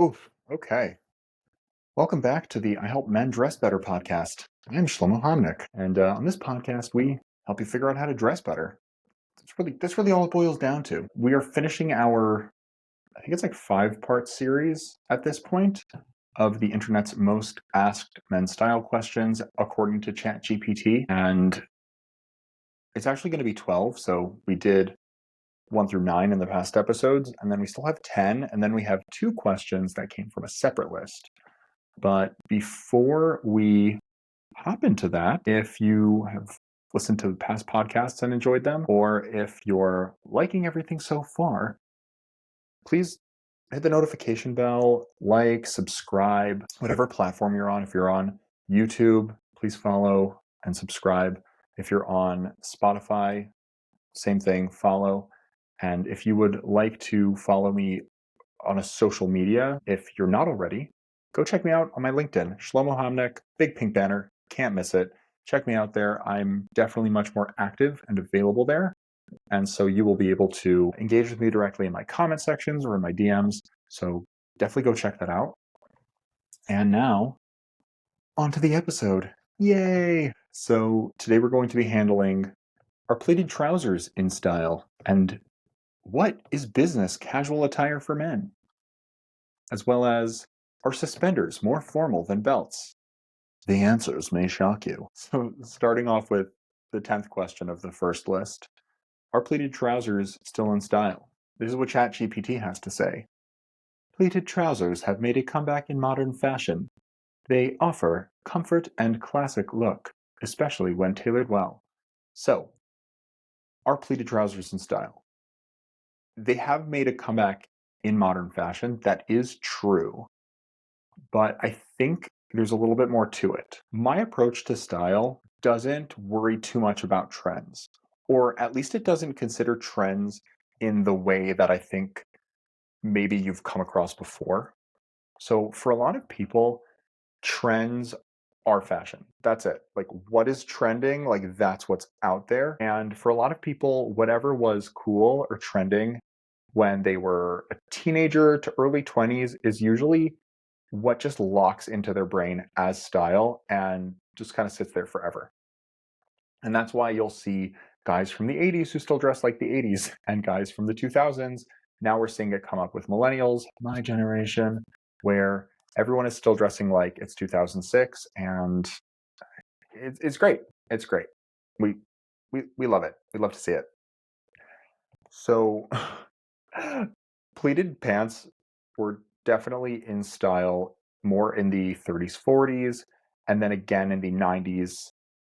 Oof. Okay. Welcome back to the I Help Men Dress Better podcast. I'm Shlomo Homnick, and on this podcast, we help you figure out how to dress better. That's really all it boils down to. We are finishing our, I think it's like 5-part series at this point of the internet's most asked men's style questions according to ChatGPT, and it's actually going to be 12. So we did 1 through 9 in the past episodes, and then we still have 10, and then we have 2 questions that came from a separate list. But before we hop into that, if you have listened to past podcasts and enjoyed them, or if you're liking everything so far, please hit the notification bell, like, subscribe, whatever platform you're on. If you're on YouTube, please follow and subscribe. If you're on Spotify, same thing, follow. And if you would like to follow me on a social media, if you're not already, go check me out on my LinkedIn, Shlomo Homnick, big pink banner, can't miss it. Check me out there. I'm definitely much more active and available there. And so you will be able to engage with me directly in my comment sections or in my DMs. So definitely go check that out. And now, on to the episode. Yay! So today we're going to be handling our pleated trousers in style and what is business casual attire for men, as well as are suspenders more formal than belts? The answers may shock you. So, starting off with the 10th question of the first list, are pleated trousers still in style? This is what ChatGPT has to say. Pleated trousers have made a comeback in modern fashion. They offer comfort and classic look, especially when tailored well. So, are pleated trousers in style? They have made a comeback in modern fashion. That is true. But I think there's a little bit more to it. My approach to style doesn't worry too much about trends, or at least it doesn't consider trends in the way that I think maybe you've come across before. So for a lot of people, trends are fashion. That's it. Like what is trending, like that's what's out there. And for a lot of people, whatever was cool or trending when they were a teenager to early 20s is usually what just locks into their brain as style and just kind of sits there forever. And that's why you'll see guys from the 80s who still dress like the 80s and guys from the 2000s. Now we're seeing it come up with millennials, my generation, where everyone is still dressing like it's 2006, and it's great. It's great. We we love it. We love to see it. So pleated pants were definitely in style more in the 30s, 40s, and then again in the 90s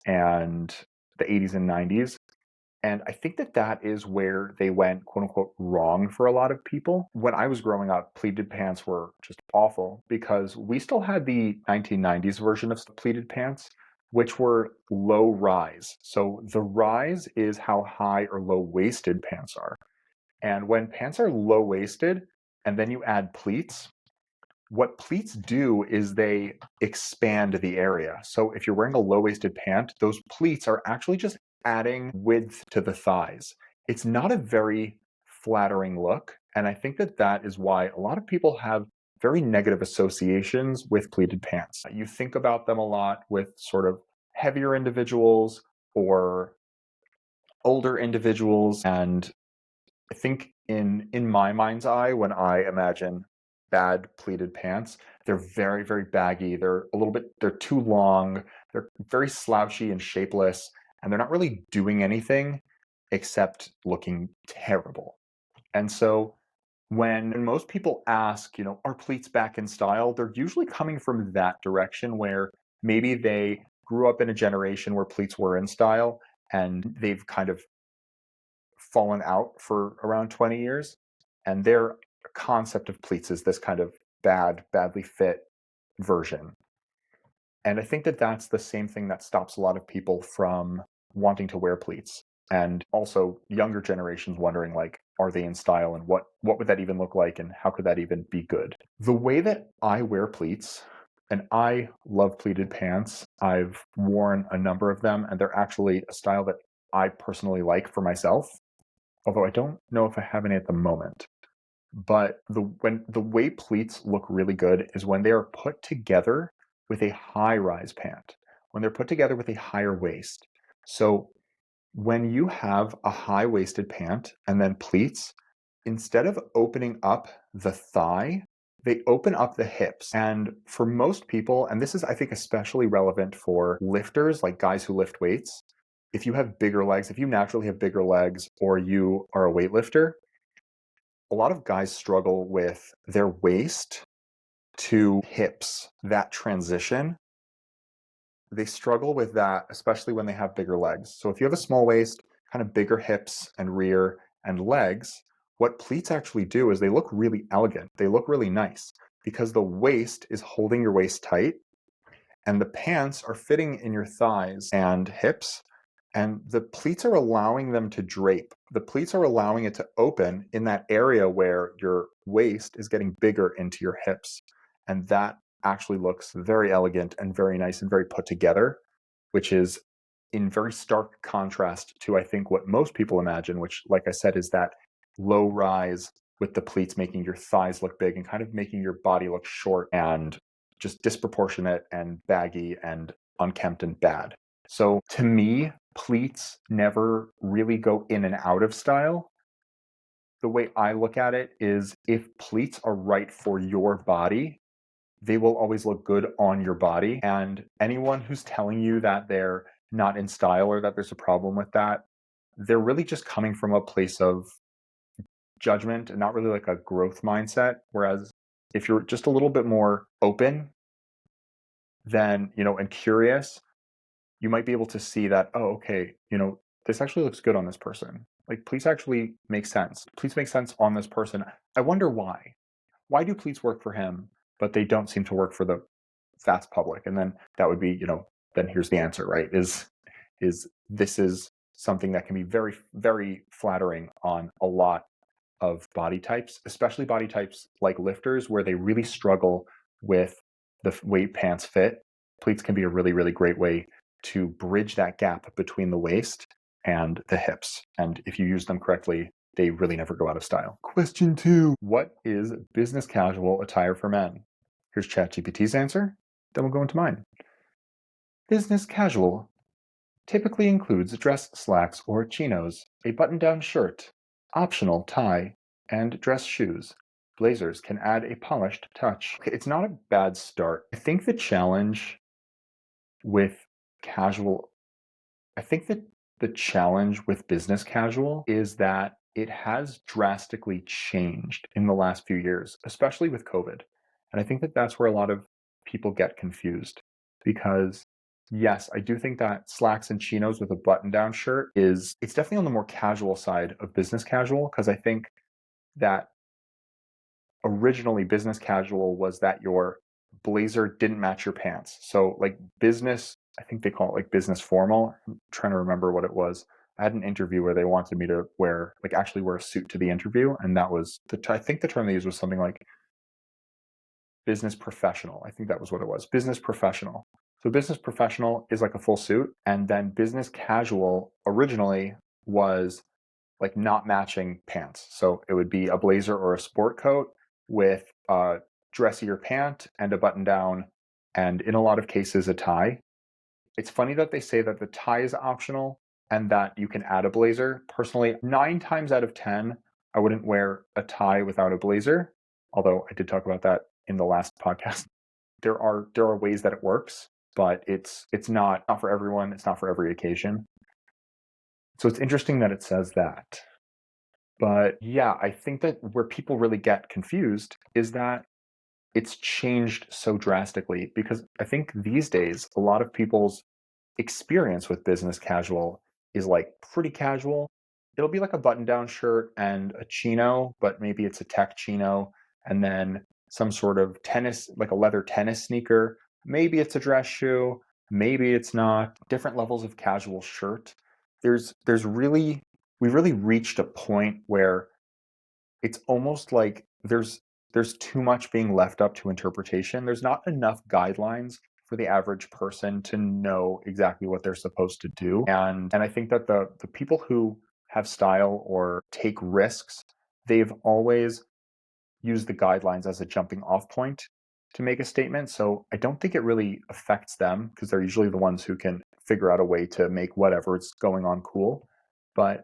and the 80s and 90s. And I think that that is where they went, quote unquote, wrong for a lot of people. When I was growing up, pleated pants were just awful because we still had the 1990s version of pleated pants, which were low rise. So the rise is how high or low waisted pants are. And when pants are low waisted and then you add pleats, what pleats do is they expand the area. So if you're wearing a low waisted pant, those pleats are actually just adding width to the thighs. It's not a very flattering look. And I think that that is why a lot of people have very negative associations with pleated pants. You think about them a lot with sort of heavier individuals or older individuals, and I think in my mind's eye, when I imagine bad pleated pants, they're very, very baggy. They're too long. They're very slouchy and shapeless, and they're not really doing anything except looking terrible. And so when most people ask, are pleats back in style? They're usually coming from that direction where maybe they grew up in a generation where pleats were in style and they've kind of fallen out for around 20 years. And their concept of pleats is this kind of badly fit version. And I think that that's the same thing that stops a lot of people from wanting to wear pleats. And also younger generations wondering, like, are they in style and what would that even look like and how could that even be good? The way that I wear pleats, and I love pleated pants. I've worn a number of them, and they're actually a style that I personally like for myself, although I don't know if I have any at the moment. But when the way pleats look really good is when they are put together with a high-rise pant, when they're put together with a higher waist. So when you have a high-waisted pant and then pleats, instead of opening up the thigh, they open up the hips. And for most people, and this is, I think, especially relevant for lifters, like guys who lift weights, if you have bigger legs, if you naturally have bigger legs, or you are a weightlifter, a lot of guys struggle with their waist to hips, that transition. They struggle with that, especially when they have bigger legs. So if you have a small waist, kind of bigger hips and rear and legs, what pleats actually do is they look really elegant. They look really nice because the waist is holding your waist tight and the pants are fitting in your thighs and hips, and the pleats are allowing them to drape. The pleats are allowing it to open in that area where your waist is getting bigger into your hips. And that actually looks very elegant and very nice and very put together, which is in very stark contrast to, I think, what most people imagine, which, like I said, is that low rise with the pleats making your thighs look big and kind of making your body look short and just disproportionate and baggy and unkempt and bad. So to me, pleats never really go in and out of style. The way I look at it is if pleats are right for your body, they will always look good on your body. And anyone who's telling you that they're not in style or that there's a problem with that, they're really just coming from a place of judgment and not really like a growth mindset. Whereas if you're just a little bit more open, then, and curious, you might be able to see that, oh, okay, this actually looks good on this person. Like, pleats actually make sense. Pleats make sense on this person. I wonder why. Why do pleats work for him, but they don't seem to work for the vast public? And then that would be, then here's the answer, right? Is this is something that can be very, very flattering on a lot of body types, especially body types like lifters, where they really struggle with the way pants fit. Pleats can be a really, really great way to bridge that gap between the waist and the hips. And if you use them correctly, they really never go out of style. Question 2. What is business casual attire for men? Here's ChatGPT's answer. Then we'll go into mine. Business casual typically includes dress slacks or chinos, a button-down shirt, optional tie, and dress shoes. Blazers can add a polished touch. Okay, it's not a bad start. I think the challenge with casual, I think that the challenge with business casual is that it has drastically changed in the last few years, especially with COVID. And I think that that's where a lot of people get confused because yes, I do think that slacks and chinos with a button-down shirt it's definitely on the more casual side of business casual because I think that originally business casual was that your blazer didn't match your pants. So like business, I think they call it like business formal. I'm trying to remember what it was. I had an interview where they wanted me to actually wear a suit to the interview. And that was I think the term they used was something like business professional. I think that was what it was. Business professional. So business professional is like a full suit. And then business casual originally was like not matching pants. So it would be a blazer or a sport coat with a dressier pant and a button down, and in a lot of cases, a tie. It's funny that they say that the tie is optional and that you can add a blazer. Personally, 9 times out of 10, I wouldn't wear a tie without a blazer, although I did talk about that in the last podcast. There are ways that it works, but it's not for everyone. It's not for every occasion. So it's interesting that it says that. But yeah, I think that where people really get confused is that it's changed so drastically because I think these days a lot of people's experience with business casual is like pretty casual. It'll be like a button down shirt and a chino, but maybe it's a tech chino and then some sort of tennis, like a leather tennis sneaker. Maybe it's a dress shoe, maybe it's not. Different levels of casual shirt. There's really we really reached a point where it's almost like there's too much being left up to interpretation. There's not enough guidelines for the average person to know exactly what they're supposed to do. And I think that the people who have style or take risks, they've always use the guidelines as a jumping off point to make a statement. So I don't think it really affects them because they're usually the ones who can figure out a way to make whatever's going on cool. But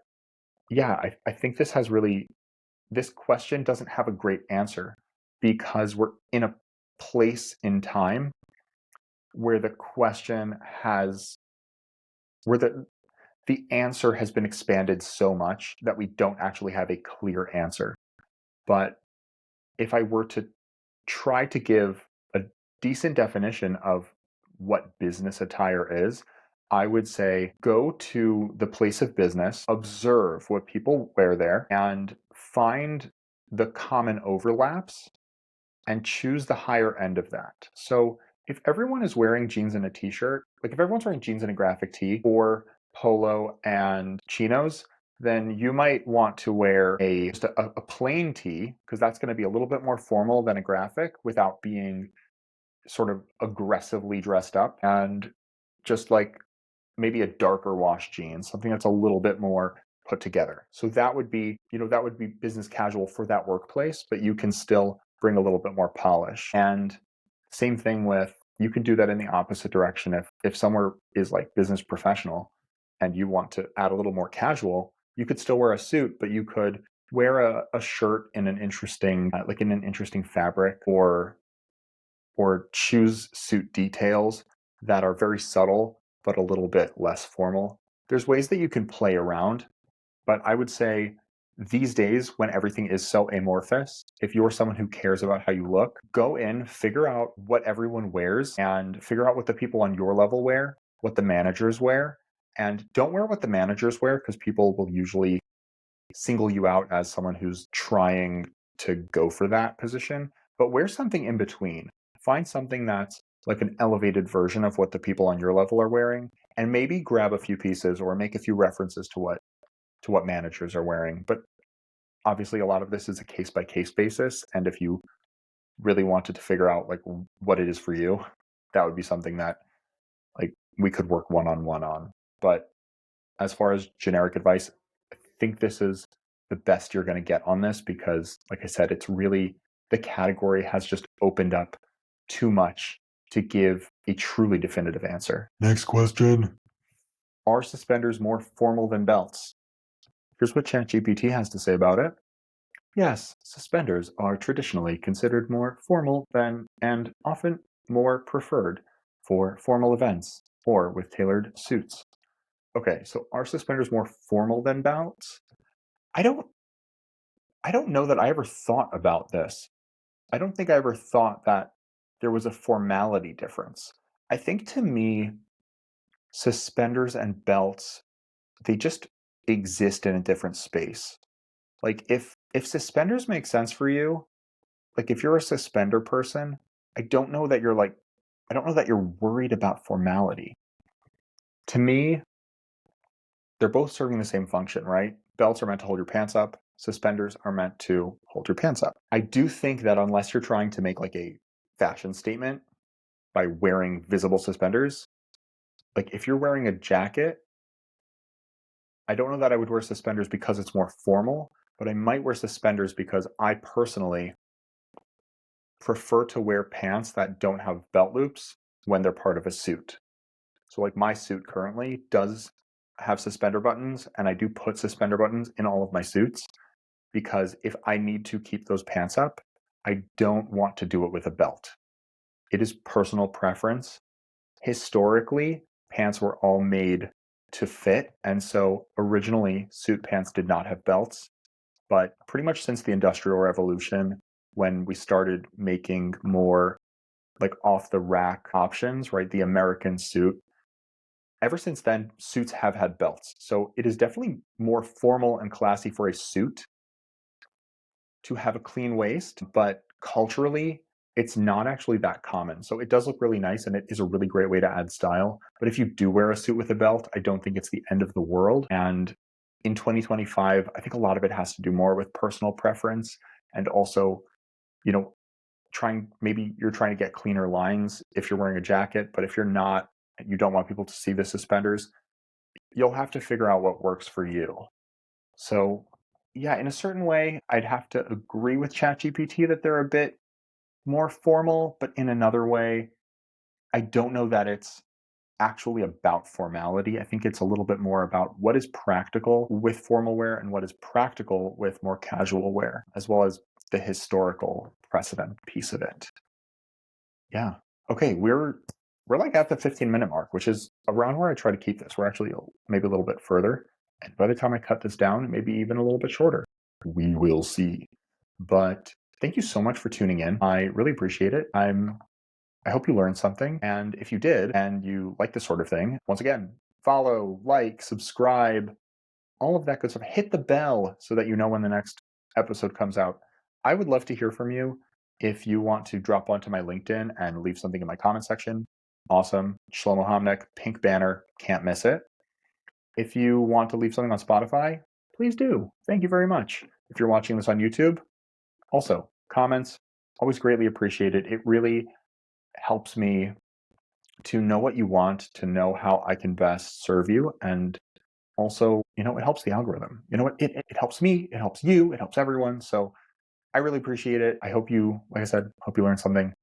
yeah, I think this question doesn't have a great answer because we're in a place in time where the question has where the answer has been expanded so much that we don't actually have a clear answer. But if I were to try to give a decent definition of what business attire is, I would say go to the place of business, observe what people wear there, and find the common overlaps and choose the higher end of that. So if everyone is wearing jeans and a t-shirt, like if everyone's wearing jeans and a graphic tee or polo and chinos, then you might want to wear just a plain tee because that's going to be a little bit more formal than a graphic without being sort of aggressively dressed up, and just like maybe a darker wash jeans, something that's a little bit more put together. So that would be, that would be business casual for that workplace, but you can still bring a little bit more polish. And same thing with, you can do that in the opposite direction. If somewhere is like business professional and you want to add a little more casual, you could still wear a suit, but you could wear a shirt in an interesting, like in an interesting fabric, or choose suit details that are very subtle but a little bit less formal. There's ways that you can play around, but I would say these days when everything is so amorphous, if you're someone who cares about how you look, go in, figure out what everyone wears and figure out what the people on your level wear, what the managers wear, and don't wear what the managers wear because people will usually single you out as someone who's trying to go for that position, but wear something in between. Find something that's like an elevated version of what the people on your level are wearing, and maybe grab a few pieces or make a few references to what managers are wearing. But obviously a lot of this is a case by case basis, and if you really wanted to figure out like what it is for you, that would be something that like we could work one on one on. But as far as generic advice, I think this is the best you're going to get on this because, like I said, it's really, the category has just opened up too much to give a truly definitive answer. Next question. Are suspenders more formal than belts? Here's what ChatGPT has to say about it. Yes, suspenders are traditionally considered more formal than and often more preferred for formal events or with tailored suits. Okay, so are suspenders more formal than belts? I don't I don't know that I ever thought about this. I don't think I ever thought that there was a formality difference. I think to me, suspenders and belts, they just exist in a different space. Like if suspenders make sense for you, like if you're a suspender person, I don't know that you're like I don't know that you're worried about formality. To me, they're both serving the same function, right? Belts are meant to hold your pants up. Suspenders are meant to hold your pants up. I do think that unless you're trying to make like a fashion statement by wearing visible suspenders, like if you're wearing a jacket, I don't know that I would wear suspenders because it's more formal, but I might wear suspenders because I personally prefer to wear pants that don't have belt loops when they're part of a suit. So like my suit currently does have suspender buttons, and I do put suspender buttons in all of my suits because if I need to keep those pants up, I don't want to do it with a belt. It is personal preference. Historically, pants were all made to fit, and so originally suit pants did not have belts, but pretty much since the Industrial Revolution, when we started making more like off the rack options, right? The American suit, ever since then, suits have had belts. So it is definitely more formal and classy for a suit to have a clean waist, but culturally, it's not actually that common. So it does look really nice and it is a really great way to add style. But if you do wear a suit with a belt, I don't think it's the end of the world. And in 2025, I think a lot of it has to do more with personal preference and also, you know, maybe you're trying to get cleaner lines if you're wearing a jacket, but if you're not, and you don't want people to see the suspenders, you'll have to figure out what works for you. So Yeah, in a certain way, I'd have to agree with ChatGPT that they're a bit more formal, but in another way, I don't know that it's actually about formality. I think it's a little bit more about what is practical with formal wear and what is practical with more casual wear, as well as the historical precedent piece of it. Yeah. Okay, we're like at the 15-minute mark, which is around where I try to keep this. We're actually maybe a little bit further. And by the time I cut this down, maybe even a little bit shorter. We will see. But thank you so much for tuning in. I really appreciate it. I hope you learned something. And if you did and you like this sort of thing, once again, follow, like, subscribe, all of that good stuff. Hit the bell so that you know when the next episode comes out. I would love to hear from you. If you want to drop onto my LinkedIn and leave something in my comment section, awesome. Shlomo Homnick, pink banner, can't miss it. If you want to leave something on Spotify, please do. Thank you very much. If you're watching this on YouTube, also comments, always greatly appreciated. It really helps me to know what you want, to know how I can best serve you, and also, it helps the algorithm. You know what? It helps me, it helps you, it helps everyone. So I really appreciate it. I hope you, like I said, hope you learned something.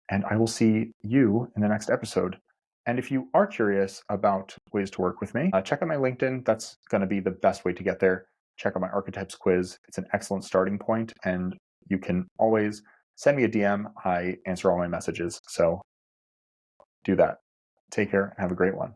And I will see you in the next episode. And if you are curious about ways to work with me, check out my LinkedIn. That's going to be the best way to get there. Check out my archetypes quiz. It's an excellent starting point, and you can always send me a DM. I answer all my messages. So do that. Take care and have a great one.